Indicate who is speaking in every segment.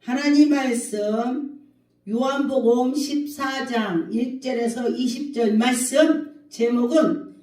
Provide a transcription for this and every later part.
Speaker 1: 하나님 말씀 요한복음 14장 1절에서 20절 말씀 제목은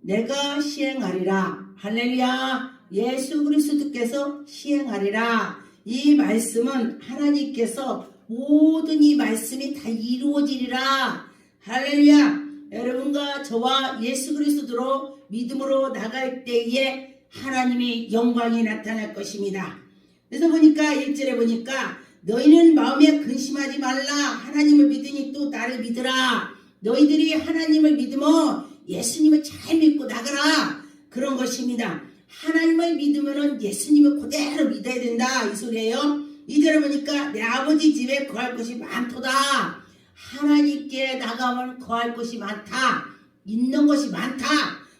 Speaker 1: 내가 시행하리라. 할렐루야. 예수 그리스도께서 시행하리라. 이 말씀은 하나님께서 모든 이 말씀이 다 이루어지리라. 할렐루야. 여러분과 저와 예수 그리스도로 믿음으로 나갈 때에 하나님의 영광이 나타날 것입니다. 그래서 보니까 1절에 보니까 너희는 마음에 근심하지 말라. 하나님을 믿으니 또 나를 믿으라. 너희들이 하나님을 믿으면 예수님을 잘 믿고 나가라. 그런 것입니다. 하나님을 믿으면 예수님을 그대로 믿어야 된다. 이 소리예요. 2절에 보니까 내 아버지 집에 거할 것이 많도다. 하나님께 나가면 거할 것이 많다. 있는 것이 많다.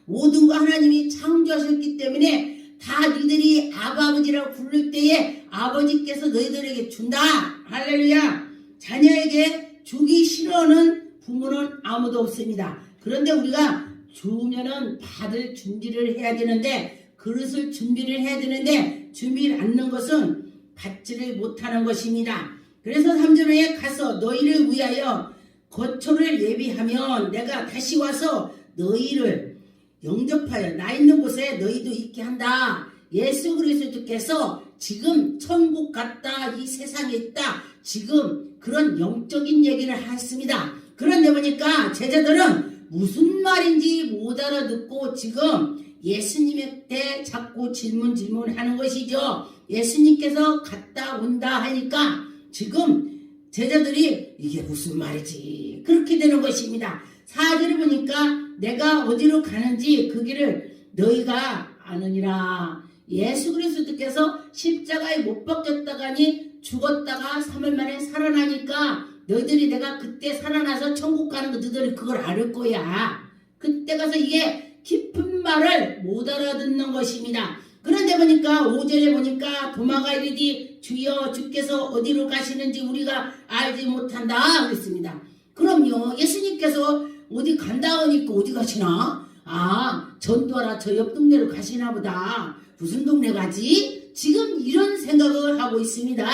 Speaker 1: 모든 거 하나님이 창조하셨기 때문에 다 너희들이 아버지라고 부를 때에 아버지께서 너희들에게 준다. 할렐루야. 자녀에게 주기 싫어하는 부모는 아무도 없습니다. 그런데 우리가 주면은 받을 준비를 해야 되는데, 그릇을 준비를 해야 되는데 준비를 않는 것은 받지를 못하는 것입니다. 그래서 3절에 가서 너희를 위하여 거처를 예비하면 내가 다시 와서 너희를 영접하여 나 있는 곳에 너희도 있게 한다. 예수 그리스도께서 지금 천국 갔다 이 세상에 있다. 지금 그런 영적인 얘기를 했습니다. 그런데 보니까 제자들은 무슨 말인지 못 알아듣고 지금 예수님한테 자꾸 질문하는 것이죠. 예수님께서 갔다 온다 하니까 지금 제자들이 이게 무슨 말이지 그렇게 되는 것입니다. 4절에 보니까 내가 어디로 가는지 그 길을 너희가 아느니라. 예수 그리스도께서 십자가에 못 박혔다가니 죽었다가 3일 만에 살아나니까 너희들이 내가 그때 살아나서 천국 가는 거 너희들이 그걸 알 거야. 그때 가서 이게 깊은 말을 못 알아듣는 것입니다. 그런데 보니까 5절에 보니까 도마가 이르되 주여 주께서 어디로 가시는지 우리가 알지 못한다 그랬습니다. 그럼요. 예수님께서 어디 간다 하니까 어디 가시나? 아, 전도하라 저 옆 동네로 가시나 보다. 무슨 동네 가지? 지금 이런 생각을 하고 있습니다.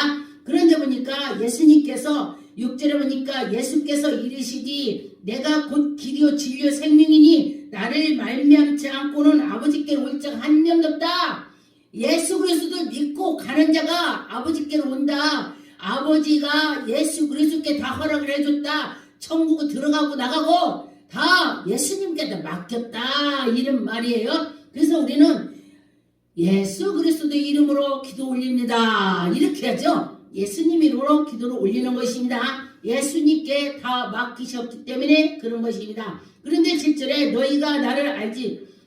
Speaker 1: 그런데 보니까 예수님께서 6절에 보니까 예수께서 이르시디 내가 곧 길이요 진리요 생명이니 나를 말미암지 않고는 아버지께로 올 자가 한 명도 없다. 예수 그리스도를 믿고 가는 자가 아버지께로 온다. 아버지가 예수 그리스도께 다 허락을 해줬다. 천국에 들어가고 나가고 다 예수님께 맡겼다. 이런 말이에요. 그래서 우리는 예수 그리스도의 이름으로 기도 올립니다. 이렇게 하죠. 예수님 이름으로 기도를 올리는 것입니다. 예수님께 다 맡기셨기 때문에 그런 것입니다. 그런데 7절에 너희가 나를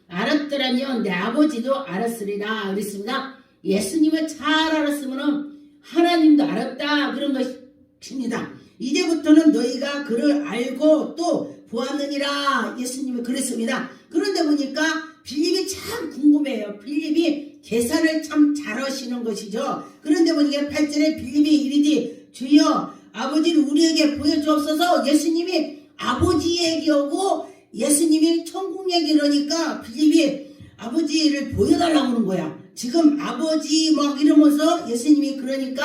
Speaker 1: 알았더라면 내 아버지도 알았으리라 그랬습니다. 예수님을 잘 알았으면 하나님도 알았다 그런 것입니다. 이제부터는 너희가 그를 알고 또 보았느니라. 예수님이 그랬습니다. 그런데 보니까 빌립이 참 궁금해요. 빌립이 계산을 참 잘하시는 것이죠. 그런데 보니까 8절에 빌립이 이르되 주여 아버지를 우리에게 보여주옵소서. 예수님이 아버지 얘기하고 예수님이 천국 얘기를 하니까 빌립이 아버지를 보여달라고 하는 거야. 지금 아버지 막 이러면서 예수님이 그러니까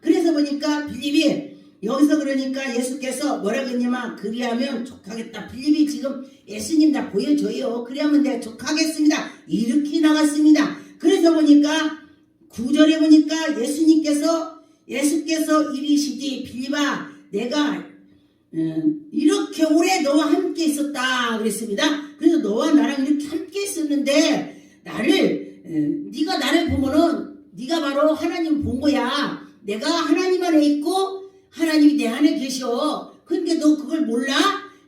Speaker 1: 그래서 보니까 빌립이 여기서 그러니까 예수께서 뭐라 그랬냐면 그리하면 족하겠다. 빌립이 지금 예수님 다 보여줘요. 그리하면 내가 족하겠습니다. 이렇게 나갔습니다. 그래서 보니까 9절에 보니까 예수께서 이르시되 빌립아 내가 이렇게 오래 너와 함께 있었다 그랬습니다. 그래서 너와 나랑 이렇게 함께 있었는데 네가 나를 보면은 네가 바로 하나님 본 거야. 내가 하나님 안에 있고 하나님이 내 안에 계셔. 그러니까 너 그걸 몰라?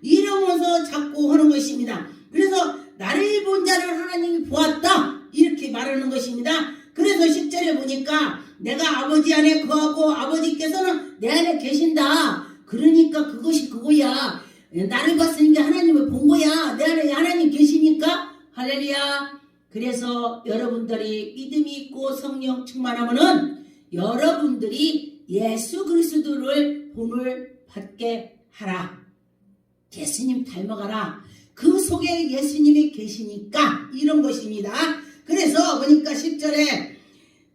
Speaker 1: 이러면서 자꾸 하는 것입니다. 그래서 나를 본 자를 하나님이 보았다 이렇게 말하는 것입니다. 그래서 10절에 보니까 내가 아버지 안에 거하고 아버지께서는 내 안에 계신다. 그러니까 그것이 그거야. 나를 봤으니까 하나님을 본 거야. 내 안에 하나님 계시니까 할렐루야. 그래서 여러분들이 믿음이 있고 성령 충만하면은 여러분들이 예수 그리스도를 본을 받게 하라. 예수님 닮아가라. 그 속에 예수님이 계시니까 이런 것입니다. 그래서 보니까 10절에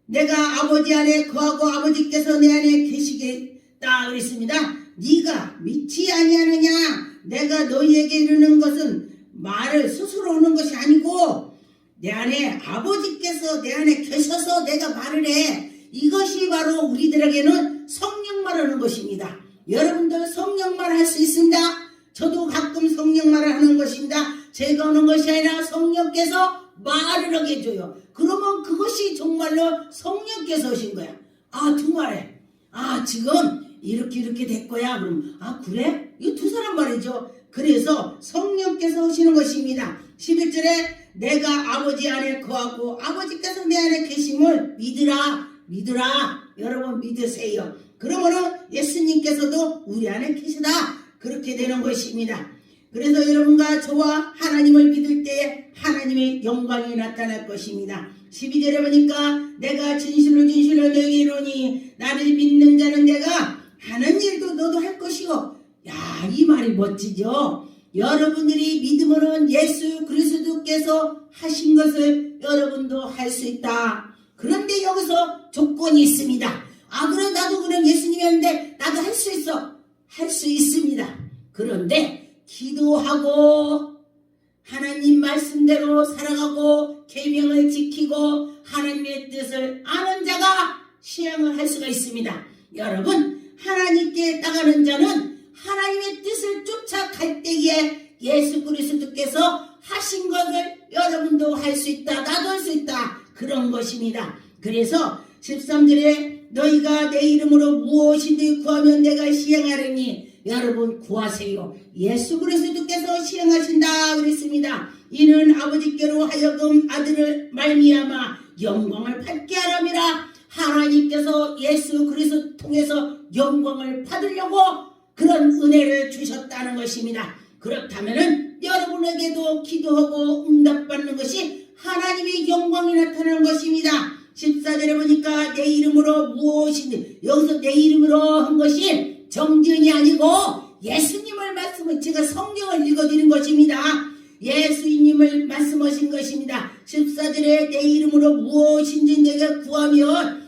Speaker 1: 내가 아버지 안에 거하고 아버지께서 내 안에 계시겠다 그랬습니다. 네가 믿지 아니하느냐? 내가 너희에게 이르는 것은 말을 스스로 하는 것이 아니고 내 안에 아버지께서 내 안에 계셔서 내가 말을 해. 이것이 바로 우리들에게는 성령 말하는 것입니다. 여러분들 성령 말할 수 있습니다. 저도 가끔 성령 말을 하는 것입니다. 제가 하는 것이 아니라 성령께서 말을 하게 해줘요. 그러면 그것이 정말로 성령께서 하신 거야. 아 정말해. 아 지금 이렇게 될 거야. 그럼 아 그래? 이거 두 사람 말이죠. 그래서 성령께서 하시는 것입니다. 11절에 내가 아버지 안에 거하고 아버지께서 내 안에 계심을 믿으라. 여러분 믿으세요. 그러면은 예수님께서도 우리 안에 계시다. 그렇게 되는 것입니다. 그래서 여러분과 저와 하나님을 믿을 때에 하나님의 영광이 나타날 것입니다. 12절에 보니까 내가 진실로 너에게 이르노니 나를 믿는 자는 내가 하는 일도 너도 할 것이고. 야, 이 말이 멋지죠. 여러분들이 믿으면은 예수 그리스도께서 하신 것을 여러분도 할 수 있다. 그런데 여기서 조건이 있습니다. 아 그래 나도 그럼 예수님이 하는데 나도 할 수 있어. 할 수 있습니다. 그런데 기도하고 하나님 말씀대로 살아가고 계명을 지키고 하나님의 뜻을 아는 자가 시행을 할 수가 있습니다. 여러분 하나님께 따가는 자는 하나님의 뜻을 쫓아갈 때에 예수 그리스도께서 하신 것을 여러분도 할 수 있다. 나도 할 수 있다. 그런 것입니다. 그래서 13절에 너희가 내 이름으로 무엇이든지 구하면 내가 시행하리니 여러분 구하세요. 예수 그리스도께서 시행하신다 그랬습니다. 이는 아버지께로 하여금 아들을 말미암아 영광을 받게 하람이라. 하나님께서 예수 그리스도 통해서 영광을 받으려고 그런 은혜를 주셨다는 것입니다. 그렇다면은 여러분에게도 기도하고 응답받는 것이 하나님의 영광이 나타나는 것입니다. 14절에 보니까 내 이름으로 무엇이든 여기서 내 이름으로 한 것이 정전이 아니고 예수님을 말씀을 제가 성경을 읽어드린 것입니다. 예수님을 말씀하신 것입니다. 14절에 내 이름으로 무엇인지 내가 구하면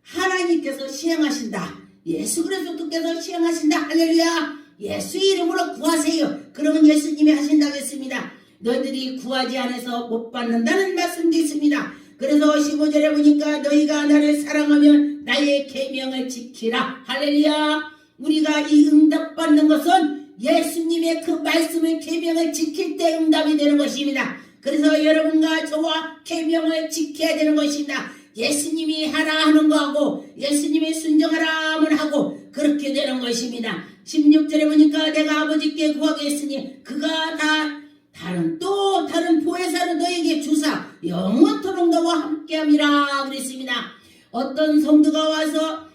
Speaker 1: 하나님께서 시행하신다. 예수 그리스도께서 시행하신다. 할렐루야. 예수 이름으로 구하세요. 그러면 예수님이 하신다고 했습니다. 너희들이 구하지 않아서 못 받는다는 말씀도 있습니다. 그래서 15절에 보니까 너희가 나를 사랑하면 나의 계명을 지키라. 할렐루야. 우리가 이 응답받는 것은 예수님의 그 말씀의 계명을 지킬 때 응답이 되는 것입니다. 그래서 여러분과 저와 계명을 지켜야 되는 것입니다. 예수님이 하라 하는 거하고 예수님이 순종하라 하면 하고 그렇게 되는 것입니다. 16절에 보니까 내가 아버지께 구하겠으니 그가 다른 보혜사를 너에게 주사 영원토록 너와 함께함이라 그랬습니다. 어떤 성도가 와서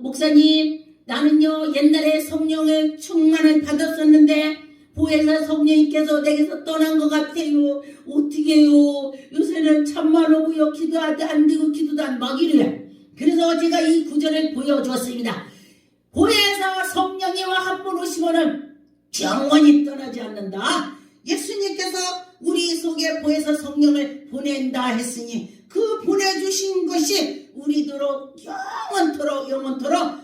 Speaker 1: 목사님 나는요 옛날에 성령의 충만을 받았었는데 보혜사 성령님께서 내게서 떠난 것 같아요. 어떻게 해요? 요새는 참만 오고요. 기도도 안 되고 기도도 안 막 이래요. 그래서 제가 이 구절을 보여주었습니다. 보혜사 성령님과 한 번 오시면은 영원히 떠나지 않는다. 예수님께서 우리 속에 보혜사 성령을 보낸다 했으니 그 보내주신 것이 우리도록 영원토록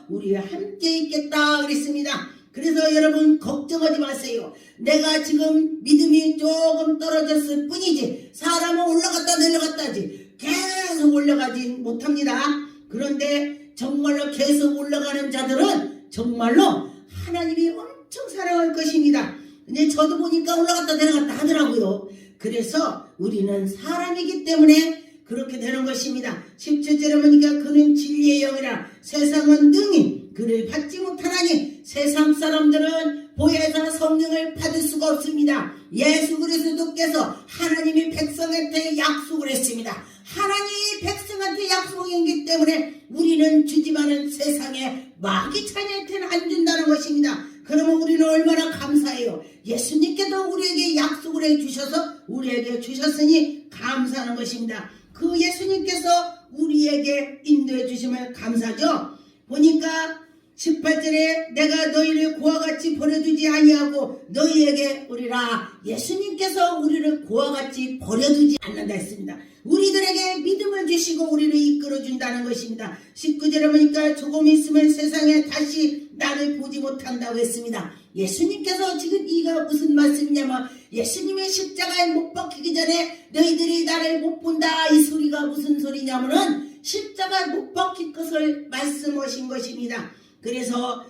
Speaker 1: 우리와 함께 있겠다 그랬습니다. 그래서 여러분 걱정하지 마세요. 내가 지금 믿음이 조금 떨어졌을 뿐이지 사람은 올라갔다 내려갔다지 계속 올라가지 못합니다. 그런데 정말로 계속 올라가는 자들은 정말로 하나님이 엄청 사랑할 것입니다. 근데 저도 보니까 올라갔다 내려갔다 하더라고요. 그래서 우리는 사람이기 때문에 그렇게 되는 것입니다. 17절에 보니까 그는 진리의 영이라 세상은 능히 그를 받지 못하나니 세상 사람들은 보혜사 성령을 받을 수가 없습니다. 예수 그리스도께서 하나님이 백성한테 약속을 했습니다. 하나님이 백성한테 약속이기 때문에 우리는 주지만은 세상에 마귀 자녀한테는 안 준다는 것입니다. 그러면 우리는 얼마나 감사해요. 예수님께도 우리에게 약속을 해주셔서 우리에게 주셨으니 감사하는 것입니다. 그 예수님께서 우리에게 인도해 주심을 감사죠. 보니까 18절에 내가 너희를 고와 같이 버려두지 아니하고 너희에게 오리라. 예수님께서 우리를 고와 같이 버려두지 않는다 했습니다. 우리들에게 믿음을 주시고 우리를 이끌어준다는 것입니다. 19절에 보니까 조금 있으면 세상에 다시 나를 보지 못한다고 했습니다. 예수님께서 지금 이가 무슨 말씀이냐면 예수님의 십자가에 못 박히기 전에 너희들이 나를 못 본다 이 소리가 무슨 소리냐면은 십자가에 못 박힐 것을 말씀하신 것입니다. 그래서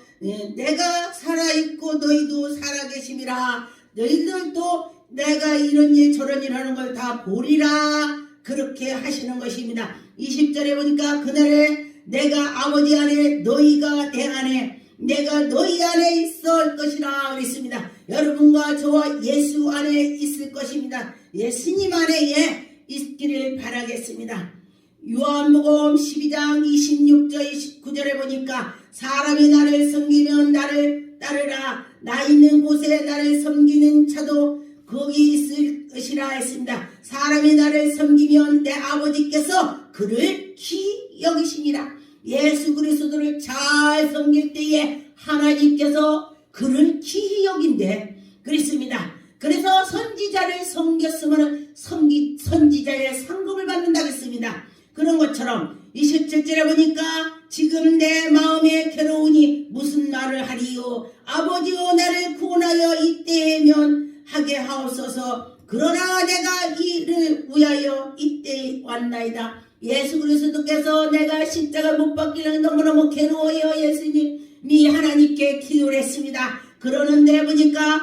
Speaker 1: 내가 살아있고 너희도 살아계심이라. 너희들도 내가 이런 일 저런 일 하는 걸 다 보리라. 그렇게 하시는 것입니다. 20절에 보니까 그날에 내가 아버지 안에 너희가 내 안에 내가 너희 안에 있을 것이라 그랬습니다. 여러분과 저와 예수 안에 있을 것입니다. 예수님 안에 있기를 바라겠습니다. 요한복음 12장 26절 29절에 보니까 사람이 나를 섬기면 나를 따르라. 나 있는 곳에 나를 섬기는 자도 거기 있을 것이라 했습니다. 사람이 나를 섬기면 내 아버지께서 그를 귀히 여기시니라. 예수 그리스도를 잘 섬길 때에 하나님께서 그를 귀히 여긴대 그랬습니다. 그래서 선지자를 섬겼으면 선지자의 상급을 받는다고 했습니다. 그런 것처럼 27절에 보니까 지금 내 마음에 괴로우니 무슨 말을 하리요. 아버지여 나를 구원하여 이때면 하게 하옵소서. 그러나 내가 이를 위하여 이때 왔나이다. 예수 그리스도께서 내가 십자가 못 박기는 너무너무 괴로워요. 예수님이 하나님께 기도를 했습니다. 그러는데 보니까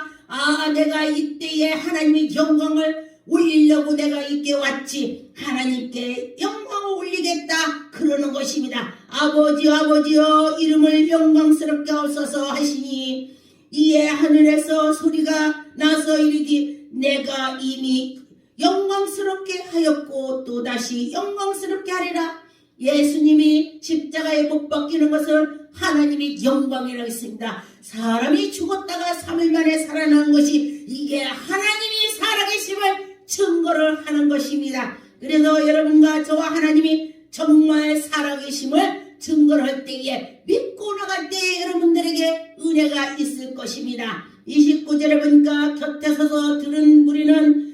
Speaker 1: 내가 이때에 하나님의 영광을 올리려고 내가 이렇게 왔지. 하나님께 영광을 올리겠다 그러는 것입니다. 아버지여 이름을 영광스럽게 하옵소서 하시니 이에 하늘에서 소리가 나서 이르기 내가 이미 영광스럽게 하였고 또다시 영광스럽게 하리라. 예수님이 십자가에 못 박히는 것을 하나님이 영광이라고 했습니다. 사람이 죽었다가 3일 만에 살아난 것이 이게 하나님이 살아계심을 증거를 하는 것입니다. 그래서 여러분과 저와 하나님이 정말 살아계심을 증거를 할 때에 믿고 나갈 때에 여러분들에게 은혜가 있을 것입니다. 29절에 보니까 곁에 서서 들은 무리는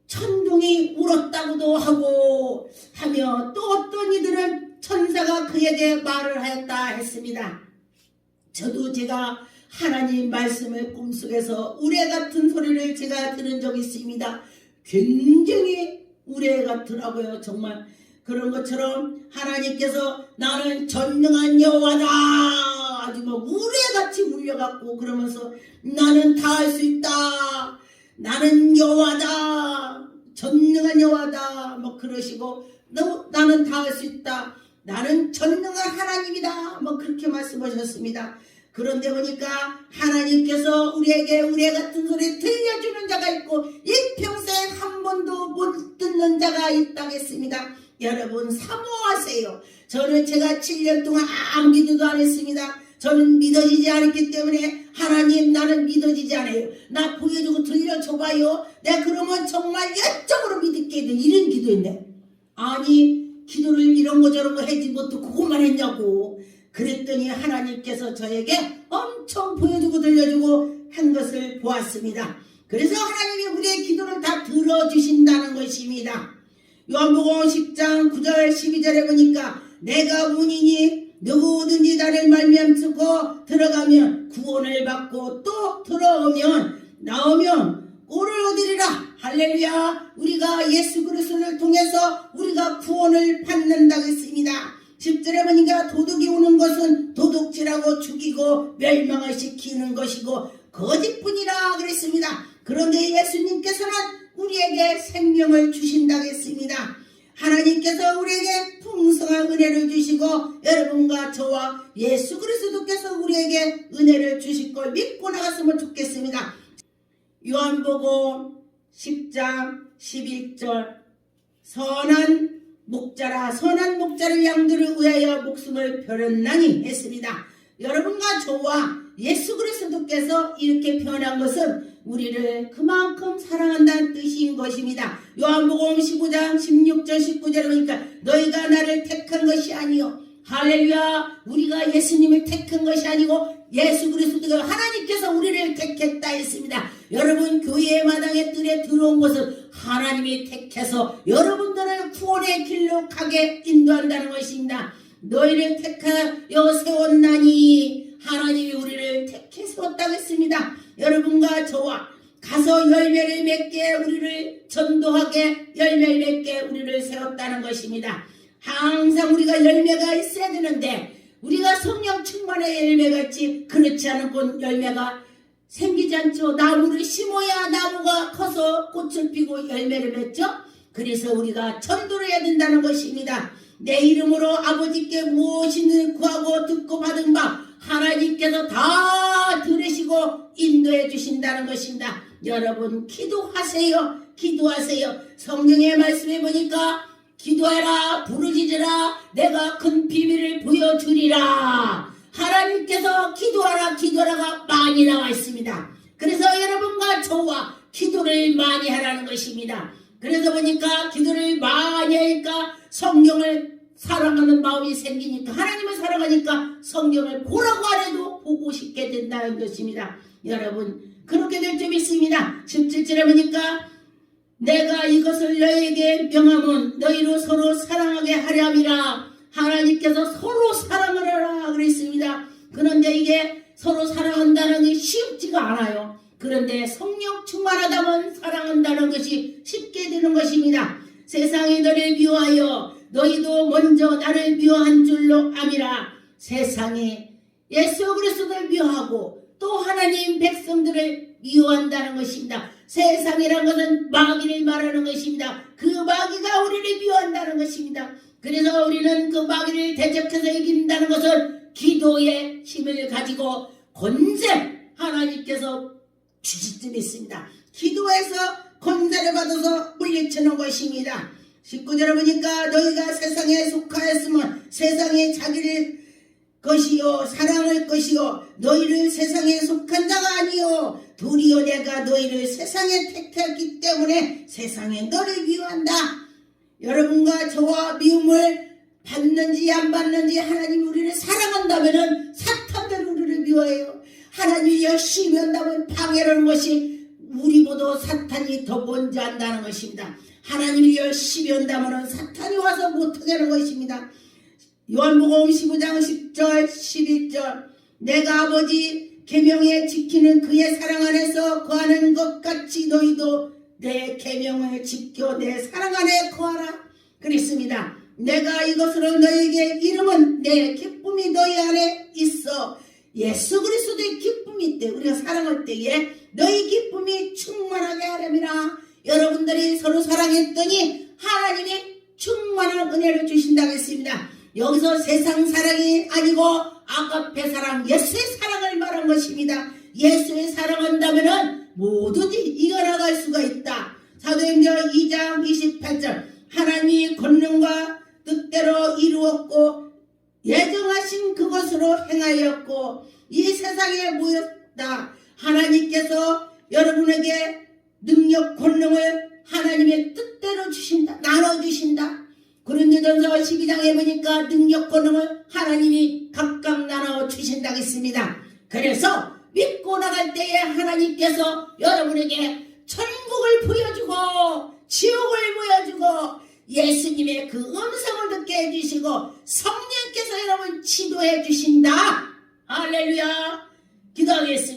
Speaker 1: 천둥이 울었다고도 하고 하며 또 어떤 이들은 천사가 그에게 말을 하였다 했습니다. 저도 제가 하나님 말씀을 꿈속에서 우레 같은 소리를 제가 들은 적이 있습니다. 굉장히 우레 같더라고요. 정말 그런 것처럼 하나님께서 나는 전능한 여호와다 아주 우레같이 울려갖고 그러면서 나는 다 할 수 있다. 나는 여호와다. 전능한 여호와다. 그러시고 나는 다 할 수 있다. 나는 전능한 하나님이다. 그렇게 말씀하셨습니다. 그런데 보니까 하나님께서 우리에게 우레 같은 소리 들려주는 자가 있고 일평생 한 번도 못 듣는 자가 있다고 했습니다. 여러분 사모하세요. 저는 제가 7년 동안 아무 기도도 안 했습니다. 저는 믿어지지 않았기 때문에 하나님 나는 믿어지지 않아요. 나 보여주고 들려줘봐요. 내가 그러면 정말 열정으로 믿을게. 이런 기도했네. 아니 기도를 이런 거 저런 거 하지 못해 그것만 했냐고. 그랬더니 하나님께서 저에게 엄청 보여주고 들려주고 한 것을 보았습니다. 그래서 하나님이 우리의 기도를 다 들어주신다는 것입니다. 요한복음 10장 9절 12절에 보니까 내가 문이니 누구든지 나를 말미암고 들어가면 구원을 받고 또 들어오면 나오면 꼴을 얻으리라. 할렐루야. 우리가 예수 그리스도를 통해서 우리가 구원을 받는다고 했습니다. 10절에 보니까 도둑이 오는 것은 도둑질하고 죽이고 멸망을 시키는 것이고 거짓뿐이라 그랬습니다. 그런데 예수님께서는 우리에게 생명을 주신다고 했습니다. 하나님께서 우리에게 풍성한 은혜를 주시고 여러분과 저와 예수 그리스도께서 우리에게 은혜를 주실 걸 믿고 나갔으면 좋겠습니다. 요한복음 10장 11절 선한 목자를 양들을 위하여 목숨을 버렸나니 했습니다. 여러분과 저와 예수 그리스도께서 이렇게 표현한 것은 우리를 그만큼 사랑한다는 뜻인 것입니다. 요한복음 15장 16절 19절에 보니까 너희가 나를 택한 것이 아니요 할렐루야. 우리가 예수님을 택한 것이 아니고 예수 그리스도가 하나님께서 우리를 택했다 했습니다. 여러분 교회의 마당의 뜰에 들어온 것은 하나님이 택해서 여러분들을 구원의 길로 가게 인도한다는 것입니다. 너희를 택하여 세웠나니 하나님이 우리를 택해 세웠다고 했습니다. 여러분과 저와 가서 열매를 맺게 우리를 전도하게 열매를 맺게 우리를 세웠다는 것입니다. 항상 우리가 열매가 있어야 되는데 우리가 성령 충만의 열매가 있지 그렇지 않은 건 열매가 생기지 않죠. 나무를 심어야 나무가 커서 꽃을 피고 열매를 맺죠. 그래서 우리가 전도를 해야 된다는 것입니다. 내 이름으로 아버지께 무엇이든 구하고 듣고 받은 바 하나님께서 다 들으시고 인도해 주신다는 것입니다. 여러분 기도하세요. 기도하세요. 성경의 말씀에 보니까 기도해라 부르짖으라 내가 큰 비밀을 보여주리라. 하나님께서 기도하라 기도하라가 많이 나와 있습니다. 그래서 여러분과 저와 기도를 많이 하라는 것입니다. 그래서 보니까 기도를 많이 하니까 성경을 사랑하는 마음이 생기니까 하나님을 사랑하니까 성경을 보라고 안 해도 보고 싶게 된다는 것입니다. 여러분 그렇게 될 줄 믿습니다. 17절에 보니까 내가 이것을 너에게 명함은 너희로 서로 사랑하게 하려 함이라. 하나님께서 서로 사랑을 하라 그랬습니다. 그런데 이게 서로 사랑한다는 게 쉽지가 않아요. 그런데 성령 충만하다면 사랑한다는 것이 쉽게 되는 것입니다. 세상이 너를 미워하여 너희도 먼저 나를 미워한 줄로 암이라. 세상이 예수 그리스도를 미워하고 또 하나님 백성들을 미워한다는 것입니다. 세상이란 것은 마귀를 말하는 것입니다. 그 마귀가 우리를 미워한다는 것입니다. 그래서 우리는 그 마귀를 대적해서 이긴다는 것은 기도의 힘을 가지고 권세 하나님께서 주실 줄 있습니다. 기도해서 권세를 받아서 물리치는 것입니다. 19절에 보니까 너희가 세상에 속하였으면 세상에 자기를 것이요 사랑할 것이요 너희를 세상에 속한 자가 아니요 도리어 내가 너희를 세상에 택했기 때문에 세상에 너를 미워한다. 여러분과 저와 미움을 받는지 안 받는지 하나님이 우리를 사랑한다면 사탄들 우리를 미워해요. 하나님이 열심히 한다면 방해하는 것이 우리보다 사탄이 더 먼저 한다는 것입니다. 하나님이 열심히 한다면 사탄이 와서 못하게 하는 것입니다. 요한복음 15장 10절 11절 내가 아버지 계명에 지키는 그의 사랑 안에서 거하는 것 같이 너희도 내 계명을 지켜 내 사랑 안에 거하라 그랬습니다. 내가 이것으로 너희에게 이름은 내 기쁨이 너희 안에 있어. 예수 그리스도의 기쁨이 있대. 우리가 사랑할 때에 너희 기쁨이 충만하게 하려니라. 여러분들이 서로 사랑했더니 하나님이 충만한 은혜를 주신다고 했습니다. 여기서 세상 사랑이 아니고 아가페 사랑, 예수의 사랑을 말한 것입니다. 예수의 사랑한다면 뭐든지 이겨나갈 수가 있다. 사도행전 2장 28절 하나님이 권능과 뜻대로 이루었고 예정하신 그것으로 행하였고 이 세상에 모였다. 하나님께서 여러분에게 능력 권능을 하나님의 뜻대로 주신다. 나눠주신다. 고린도전서 12장에 보니까 능력 권능을 하나님이 각각 나눠 주신다고 했습니다. 그래서 믿고 나갈 때에 하나님께서 여러분에게 천국을 보여주고 지옥을 보여주고 예수님의 그 음성을 듣게 해주시고 성령께서 여러분 지도해 주신다. 할렐루야. 기도하겠습니다.